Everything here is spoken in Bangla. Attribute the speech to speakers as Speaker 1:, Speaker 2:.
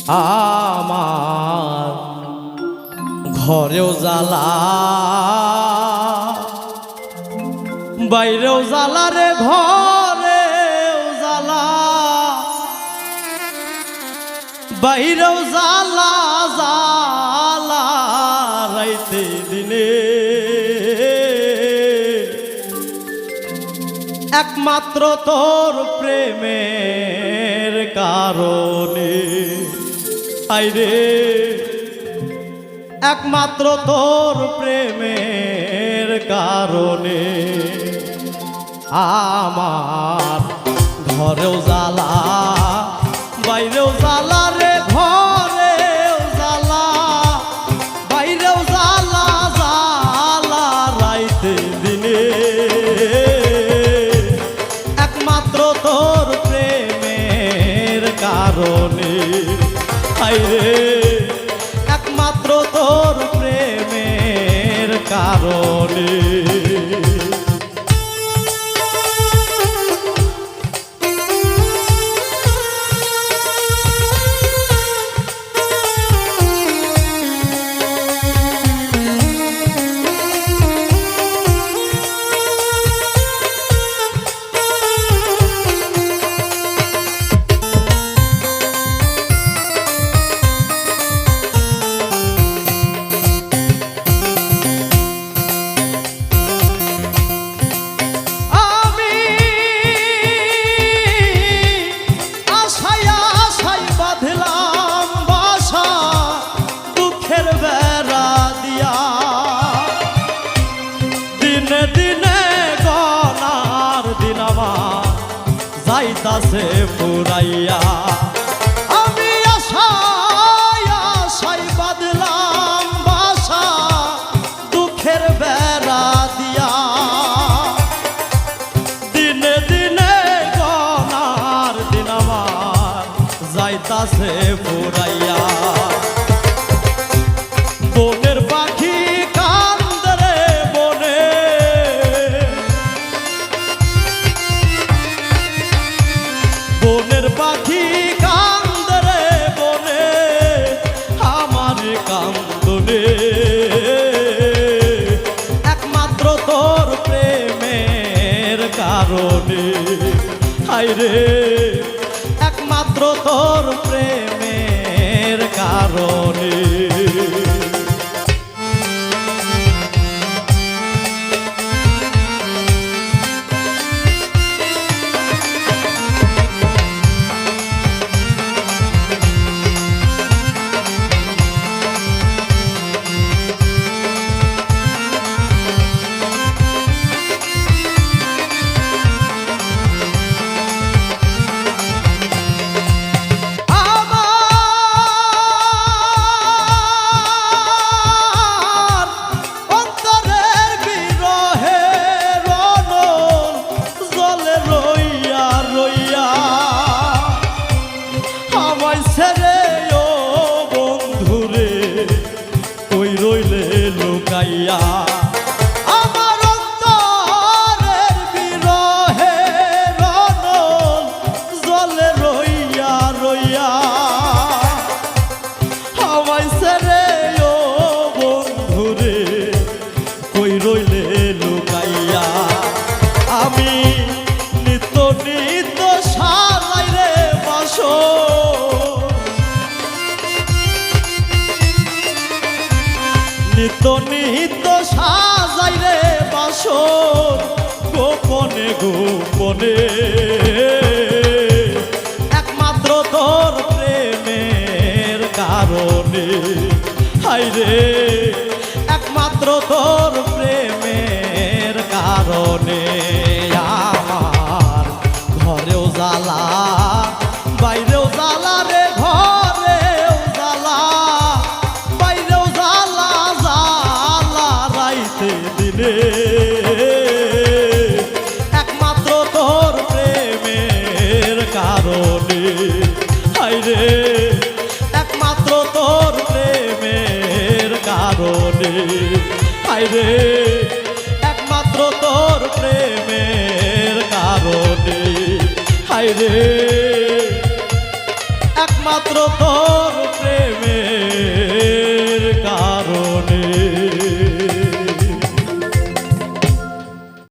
Speaker 1: আমার ঘরেও জ্বালা বাইরেও জ্বালা রে ঘরেও জ্বালা বাইরেও জ্বালা জ্বালা রাইতে দিনে একমাত্র তোর প্রেমের কারণে আইরে একমাত্র তোর প্রেমের কারণে আমার ঘরেও জ্বালা বাইরেও জ্বালা রে ঘরেও জ্বালা বাইরেও জ্বালা জ্বালা রাইতে দিনে একমাত্র তোর প্রেমের কারণে আইরে একমাত্র তোর প্রেমের কারণে যাইতাছে পুরাইয়া আমি আশায় আশায় বাঁধলাম বাসা দুঃখের বেড়া দিয়া দিনে দিনে গনার দিন আমার যাইতাছে পুরাইয়া বনের পাখি কান্দে রে বনে বনের পাখি কান্দে রে বনে আমার কান্দনে একমাত্র তোর প্রেমের কারণে হায়রে একমাত্র তোর প্রেমের কারণে আমার অন্তরের বিরহে রনল জলে রইয়া রইয়া আমায় ছেড়ে ও বন্ধুরে কই রইলে লুকাইয়া আমি নিত্য নিত্য সাজাই রে বাসো নিত্য নিত্য সাজাই রে বাসর গোপনে গোপনে একমাত্র তোর প্রেমের কারণে হায়রে একমাত্র তোর প্রেমের কারণে আমার ঘরেও জ্বালা বাইরেও জ্বালা রে ঘরেও জ্বালা বাইরেও জ্বালা জ্বালা রাইতে দিনে একমাত্র তোর প্রেমের কারণে হায়রে একমাত্র তোর প্রেমের কারণে হায়রে একমাত্র তোর প্রেমের কারণে হায়রে একমাত্র তোর প্রেমে